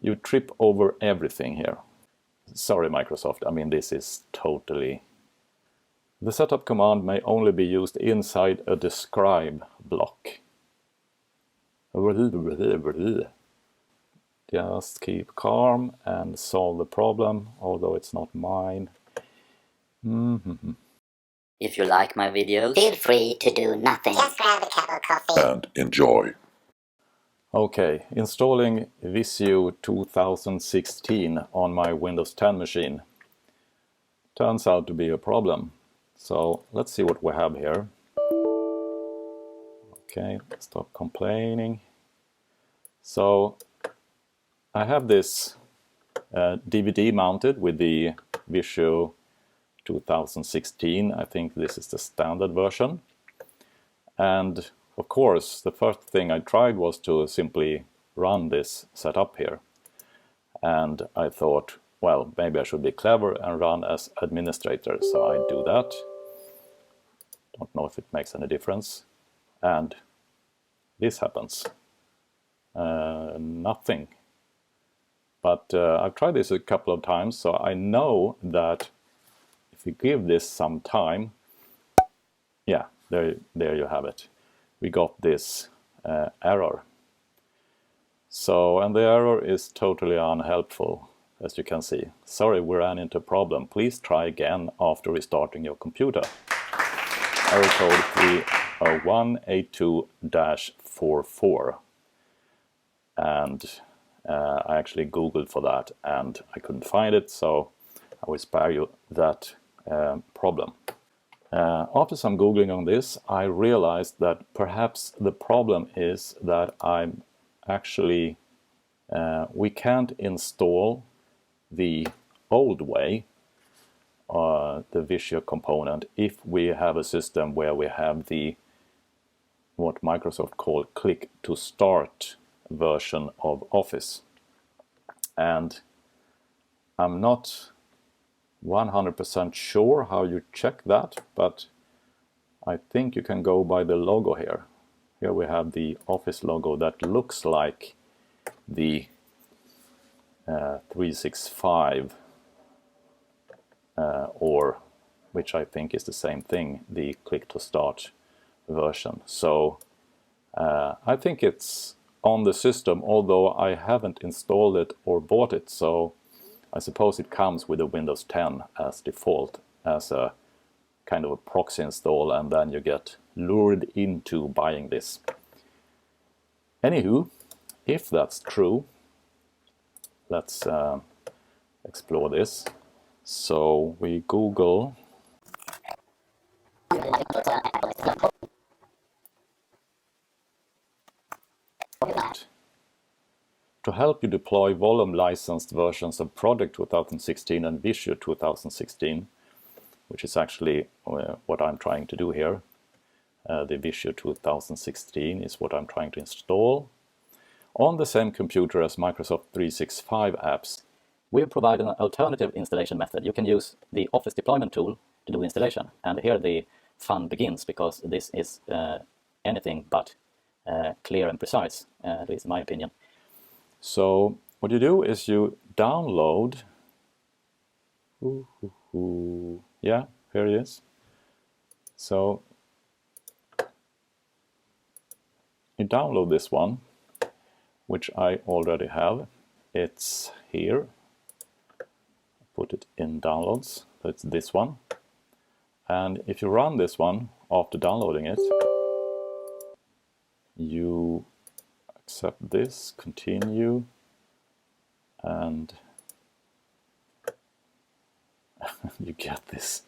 you trip over everything here. Sorry, Microsoft, I mean, this is totally... The setup command may only be used inside a describe block. Just keep calm and solve the problem, although it's not mine. If you like my videos, feel free to do nothing. Just grab a cup of coffee and enjoy. Okay, installing Visio 2016 on my Windows 10 machine. Turns out to be a problem. So let's see what we have here. Okay, stop complaining. So I have this DVD mounted with the Visio 2016. I think this is the standard version. And of course, the first thing I tried was to simply run this setup here. And I thought, well, maybe I should be clever and run as administrator. So I do that. Don't know if it makes any difference. And this happens. Nothing. But I've tried this a couple of times, so I know that if we give this some time, yeah, there you have it. We got this error. So, and the error is totally unhelpful, as you can see. Sorry, we ran into a problem. Please try again after restarting your computer. Error code 30182-44. And I actually Googled for that and I couldn't find it, so I will spare you that problem. After some Googling on this, I realized that perhaps the problem is that I'm actually, we can't install the old way, the Visio component, if we have a system where we have the, what Microsoft call click to start version of Office. And I'm not 100% sure how you check that, but I think you can go by the logo here. Here we have the Office logo that looks like the 365 or, which I think is the same thing, the click to start version. So I think it's on the system, although I haven't installed it or bought it, so I suppose it comes with a Windows 10 as default, as a kind of a proxy install, and then you get lured into buying this. Anywho, if that's true, let's explore this. So we Google to help you deploy volume licensed versions of Project 2016 and Visio 2016, which is actually what I'm trying to do here. The Visio 2016 is what I'm trying to install on the same computer as Microsoft 365 apps. We provide an alternative installation method. You can use the Office deployment tool to do installation. And here the fun begins, because this is anything but clear and precise, at least in my opinion. So what you do is you download, yeah, here it is. So you download this one, which I already have. It's here. Put it in downloads, so it's this one. And if you run this one after downloading it, you accept this, continue, and you get this.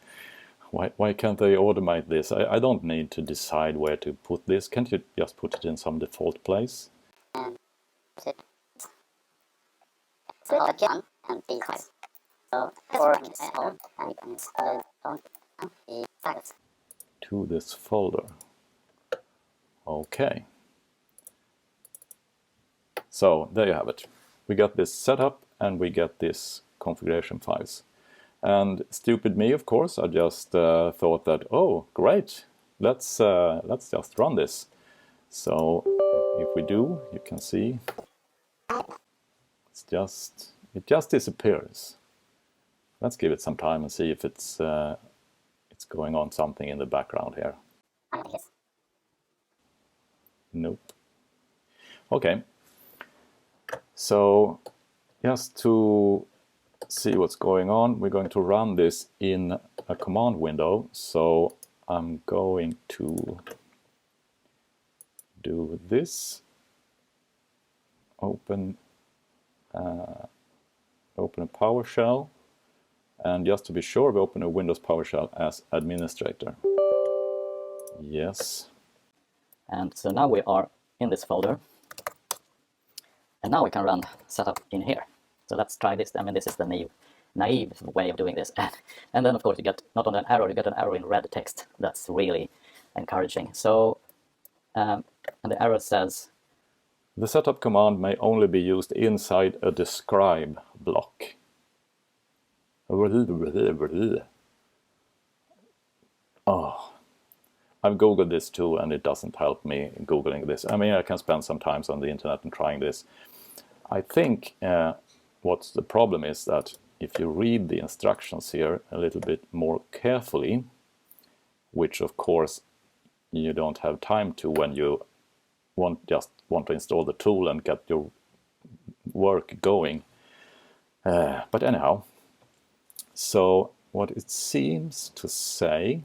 Why can't they automate this? I don't need to decide where to put this. Can't you just put it in some default place? To this folder. Okay. So there you have it. We got this setup and we get this configuration files. And stupid me, of course, I just thought that, oh, great, let's just run this. So if we do, you can see, let's it just disappears. Let's give it some time and see if it's going on something in the background here. Nope. Okay. So just to see what's going on, we're going to run this in a command window. So I'm going to do this. Open a PowerShell, and just to be sure, we open a Windows PowerShell as administrator. Yes. And so now we are in this folder. And now we can run setup in here. So let's try this. I mean, this is the naive way of doing this. And then, of course, you get not only an error, you get an error in red text. That's really encouraging. So, and the error says, the setup command may only be used inside a describe block. Oh, I've Googled this too, and it doesn't help me Googling this. I mean, I can spend some time on the internet and trying this. I think what's the problem is that if you read the instructions here a little bit more carefully, which of course you don't have time to when you just want to install the tool and get your work going. But anyhow, so what it seems to say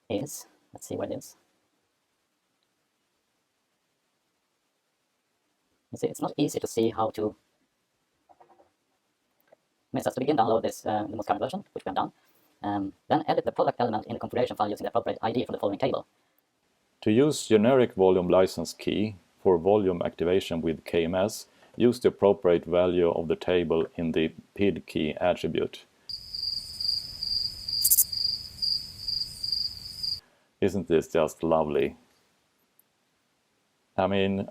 is, let's see what it is. You see, it's not easy to see how to. It says to begin, download this, the most current version, which we have done. Then edit the product element in the configuration file using the appropriate ID from the following table. To use generic volume license key for volume activation with KMS, use the appropriate value of the table in the PID key attribute. Isn't this just lovely? I mean,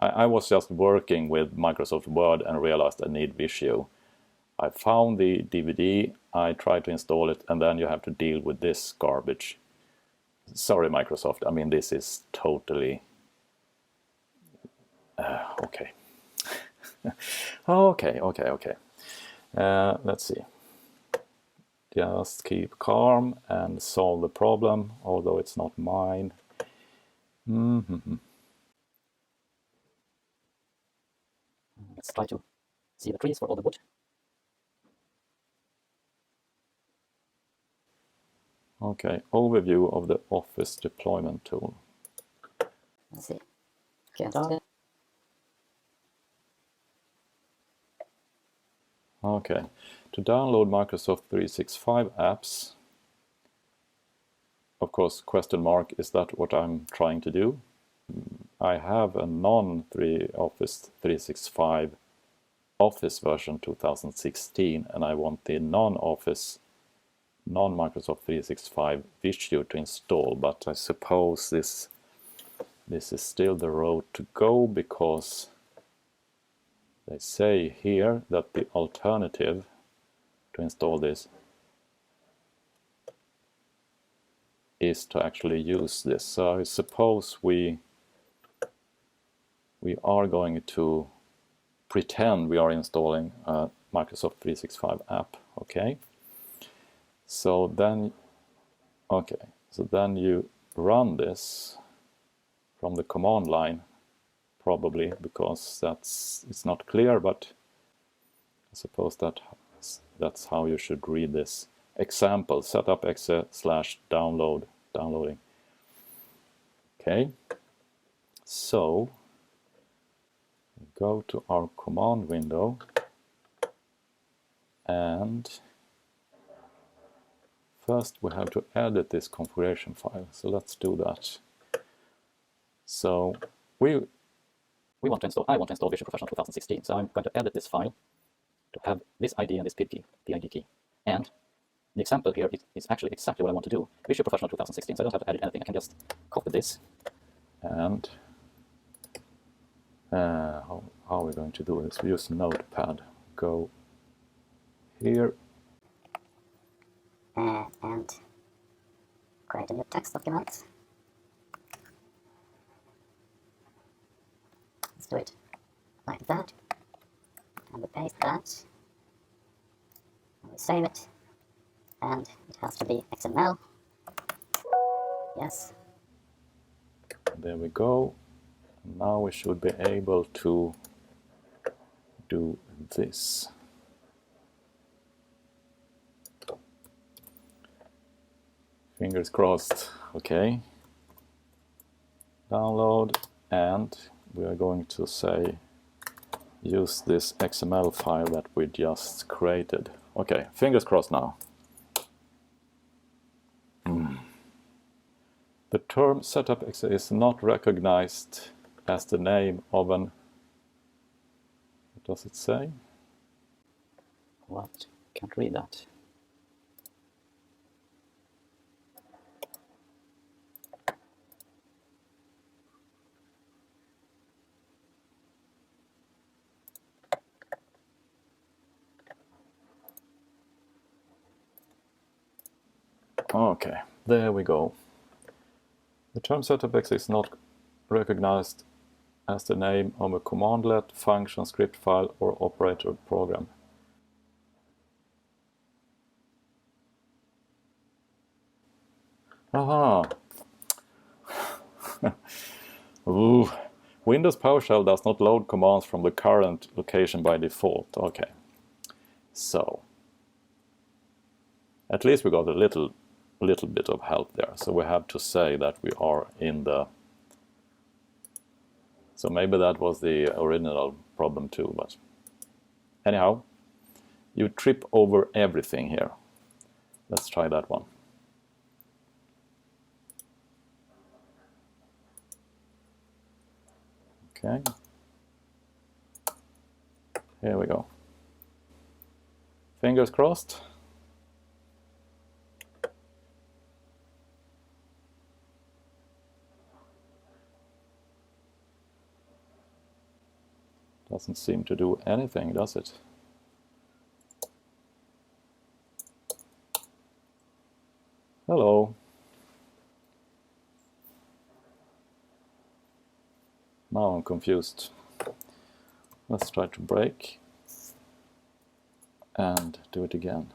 I was just working with Microsoft Word and realized I need Visio. I found the DVD, I tried to install it, and then you have to deal with this garbage. Sorry, Microsoft, I mean, this is totally... okay. Okay. Let's see. Just keep calm and solve the problem, although it's not mine. Let's try to see the trees for all the wood. Okay, overview of the Office deployment tool. Let's see. Okay, enter. Okay, to download Microsoft 365 apps, of course, question mark, is that what I'm trying to do? I have a non-Office 365 Office version 2016, and I want the non-Microsoft 365 Visio to install, but I suppose this is still the road to go, because they say here that the alternative to install this is to actually use this. So I suppose we are going to pretend we are installing a Microsoft 365 app. Okay. So then you run this from the command line, probably, because it's not clear, but I suppose that's how you should read this example. Setup exe/downloading. Okay, so go to our command window and first we have to edit this configuration file. So let's do that. So I want to install Visio Professional 2016. So I'm going to edit this file to have this ID and this PID key, PID key. And the example here is actually exactly what I want to do. Visio Professional 2016. So I don't have to edit anything. I can just copy this. And how are we going to do this? We use Notepad. Go here. And create a new text document. do it like that. And we paste that. And we save it. And it has to be XML. Yes. There we go. Now we should be able to do this. Fingers crossed. Okay. Download, and we are going to say use this XML file that we just created. Okay, fingers crossed now. The term setup is not recognized as the name of an... What does it say? What? Can't read that. Okay, there we go. The term setup is not recognized as the name of a commandlet, function, script file, or operator program. Aha! Ooh. Windows PowerShell does not load commands from the current location by default. Okay. So, at least we got a little bit of help there. So we have to say that we are in the... So maybe that was the original problem too, but anyhow, you trip over everything here. Let's try that one. Okay. Here we go. Fingers crossed. Doesn't seem to do anything, does it? Hello. Now I'm confused. Let's try to break and do it again.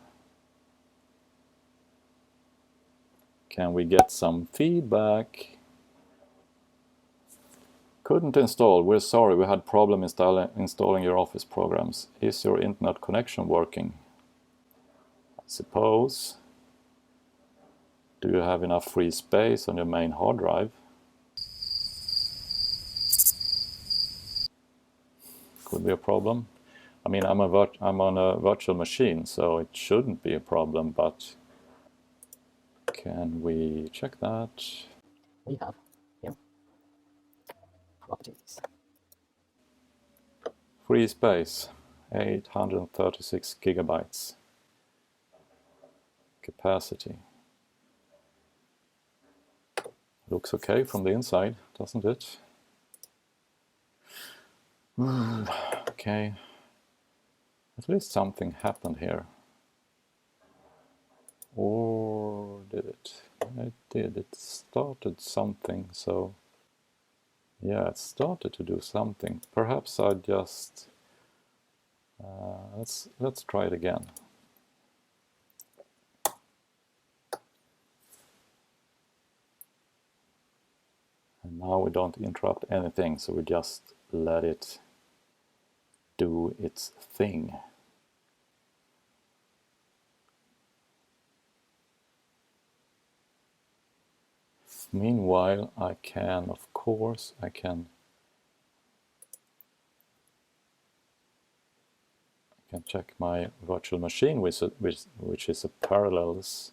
Can we get some feedback? Couldn't install. We're sorry, we had problem installing your Office programs. Is your internet connection working? I suppose. Do you have enough free space on your main hard drive? Could be a problem. I mean, I'm on a virtual machine, so it shouldn't be a problem, but can we check that? We have here properties. Free space, 836 gigabytes. Capacity. Looks okay from the inside, doesn't it? Okay. At least something happened here. Or did it? It did. It started something, so... Yeah, it started to do something. Perhaps I just... let's try it again. And now we don't interrupt anything, so we just let it do its thing. Meanwhile, I can, of course, I can check my virtual machine, which is a Parallels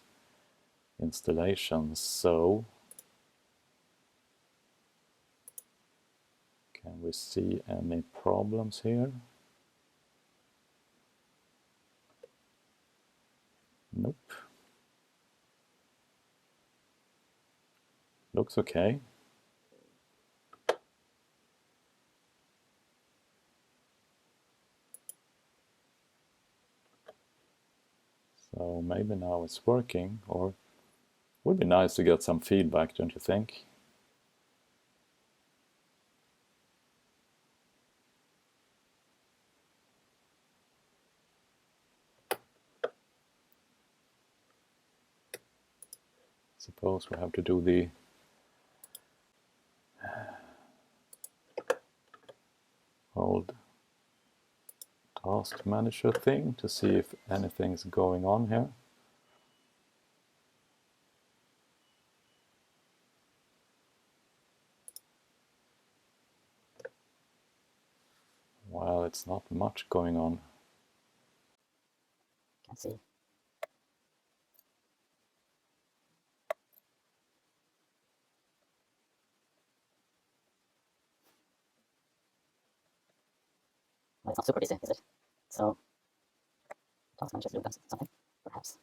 installation. So, can we see any problems here? Nope. Looks okay. So maybe now it's working, or would be nice to get some feedback, don't you think? Suppose we have to do the old task manager thing to see if anything's going on here. Well, it's not much going on. Can't see. Well, it's not super busy, is it? So, task manager is doing something, perhaps.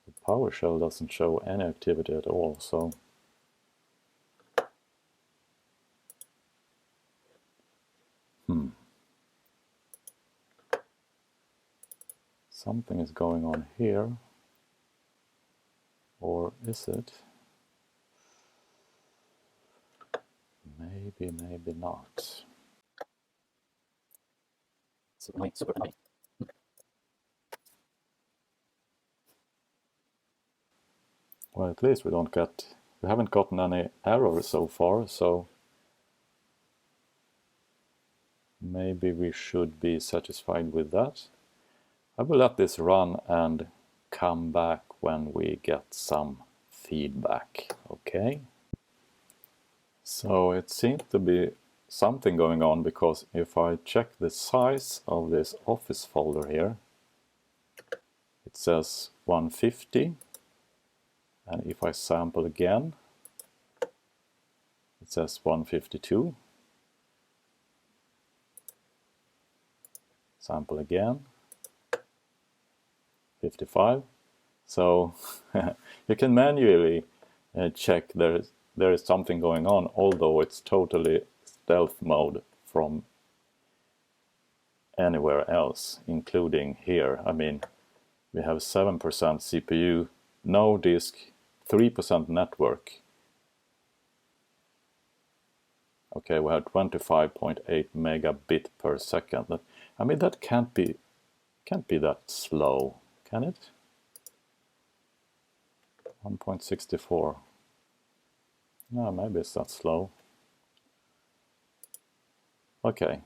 The PowerShell doesn't show any activity at all, so something is going on here. Or is it? Maybe, maybe not. Super annoying, super annoying. Well, at least we haven't gotten any errors so far, so maybe we should be satisfied with that. I will let this run and come back when we get some feedback, okay? So it seems to be something going on, because if I check the size of this Office folder here, it says 150, and if I sample again, it says 152. Sample again, 55. So you can manually check there is something going on, although it's totally stealth mode from anywhere else, including here. I mean, we have 7% CPU, no disk, 3% network. Okay, we have 25.8 megabit per second. I mean, that can't be that slow, can it? 1.64. No, maybe it's that slow. Okay,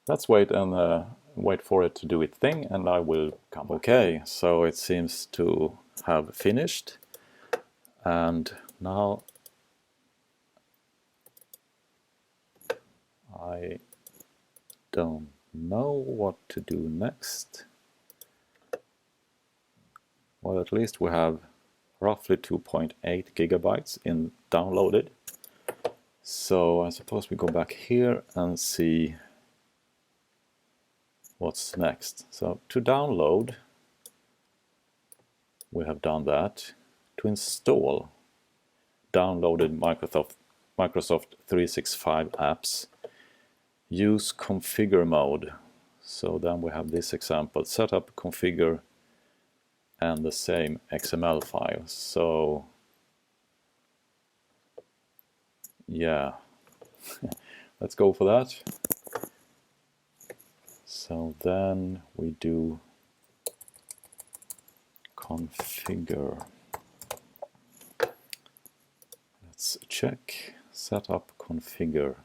let's wait and wait for it to do its thing, and I will come. Okay, so it seems to have finished, and now I don't know what to do next. Well, at least we have roughly 2.8 gigabytes in downloaded. So I suppose we go back here and see what's next. So to download, we have done that. To install downloaded Microsoft 365 apps, use configure mode. So then we have this example, setup, configure, and the same XML file. So yeah, let's go for that. So then we do configure. Let's check setup configure.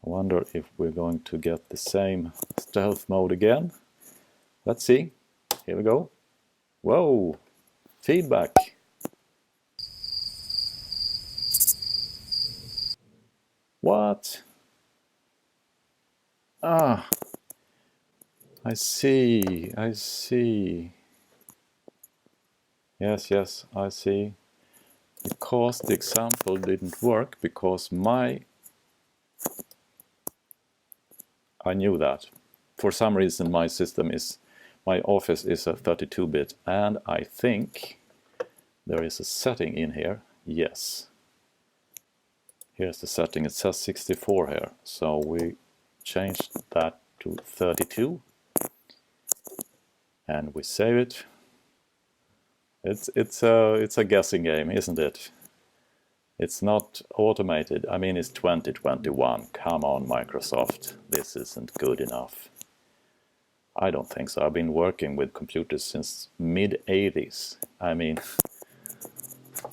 I wonder if we're going to get the same stealth mode again. Let's see. Here we go. Whoa! Feedback. What? Ah, I see. Yes, I see. Because the example didn't work, because I knew that. For some reason my Office is a 32-bit, and I think there is a setting in here. Yes. Here's the setting. It says 64 here. So we changed that to 32. And we save it. It's a guessing game, isn't it? It's not automated. I mean, it's 2021. Come on, Microsoft. This isn't good enough. I don't think so. I've been working with computers since mid-80s. I mean,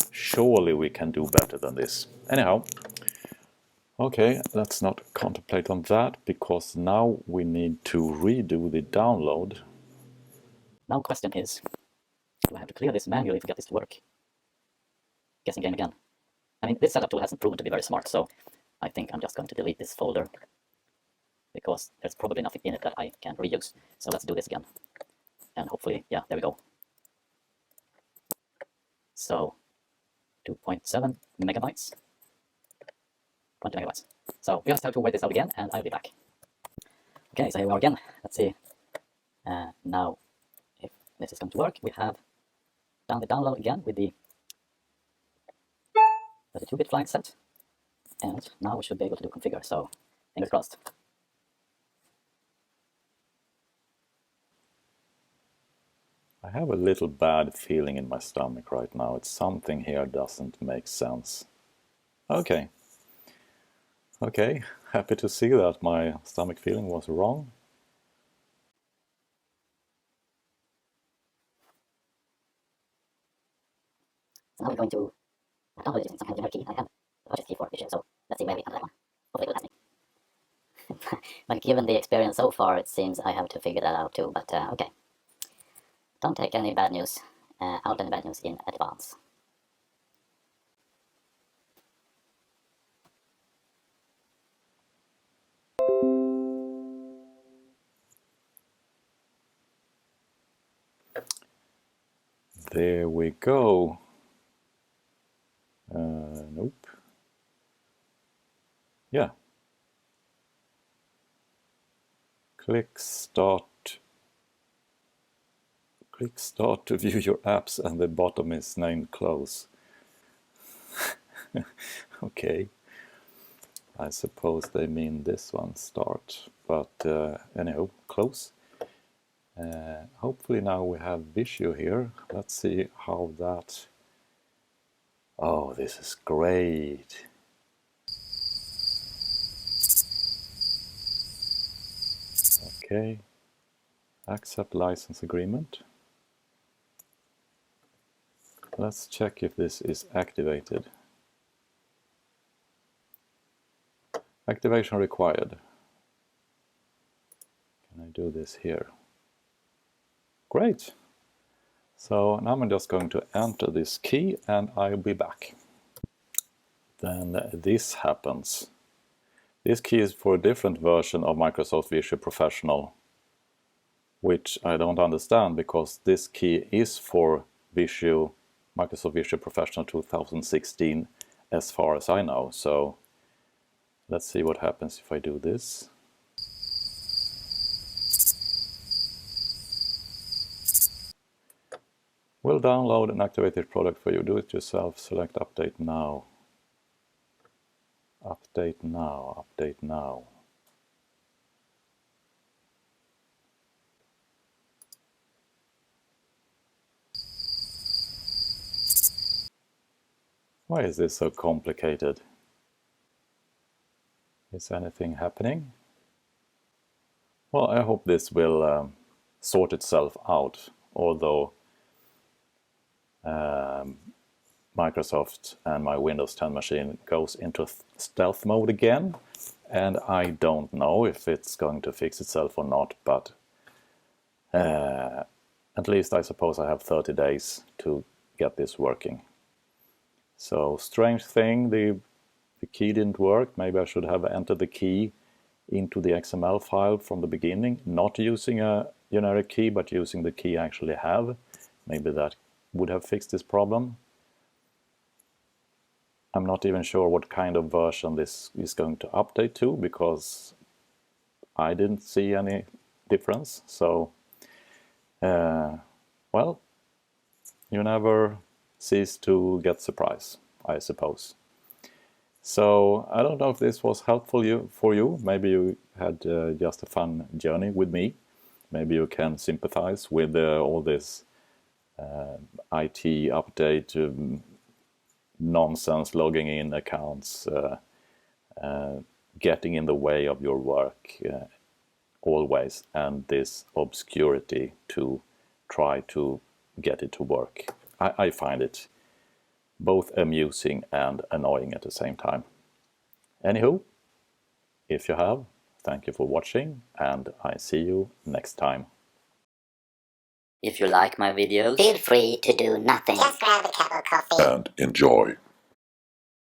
surely we can do better than this. Anyhow, okay, let's not contemplate on that, because now we need to redo the download. Now the question is, do I have to clear this manually to get this to work? Guessing game again. I mean, this setup tool hasn't proven to be very smart, so I think I'm just going to delete this folder, because there's probably nothing in it that I can reuse. So let's do this again. And hopefully, yeah, there we go. So 2.7 megabytes, 20 megabytes. So we just have to wait this out again, and I'll be back. Okay, so here we are again. Let's see now if this is going to work. We have done the download again with the 32-bit flag set, and now we should be able to do configure. So fingers crossed. I have a little bad feeling in my stomach right now. It's something here doesn't make sense. Okay. Okay, happy to see that my stomach feeling was wrong. So now we're going to download it using some kind of generic key. I have the purchase key for Visio, so let's see where we have that one. Hopefully it will help me. But given the experience so far, it seems I have to figure that out too, but okay. Don't take any bad news out any bad news in advance. There we go. Nope. Yeah. Click start to view your apps, and the bottom is named close. Okay. I suppose they mean this one, start, but anyhow, close. Hopefully now we have Visio here. Let's see how that... Oh, this is great. Okay. Accept license agreement. Let's check if this is activated. Activation required. Can I do this here? Great. So now I'm just going to enter this key and I'll be back. Then this happens. This key is for a different version of Microsoft Visio Professional, which I don't understand, because this key is for Visio, Microsoft Visio Professional 2016, as far as I know. So let's see what happens if I do this. We'll download and activate this product for you. Do it yourself. Select update now. Update now. Update now. Why is this so complicated? Is anything happening? Well, I hope this will sort itself out, although Microsoft and my Windows 10 machine goes into stealth mode again, and I don't know if it's going to fix itself or not, but at least I suppose I have 30 days to get this working. So, strange thing, the key didn't work. Maybe I should have entered the key into the XML file from the beginning, not using a generic key, but using the key I actually have. Maybe that would have fixed this problem. I'm not even sure what kind of version this is going to update to, because I didn't see any difference. So, well, you never cease to get surprise, I suppose. So I don't know if this was helpful for you. Maybe you had just a fun journey with me. Maybe you can sympathize with all this IT update nonsense, logging in accounts, getting in the way of your work. always, and this obscurity to try to get it to work. I find it both amusing and annoying at the same time. Anywho, if you have, thank you for watching, and I see you next time. If you like my videos, feel free to do nothing. Just grab a cup of coffee and enjoy.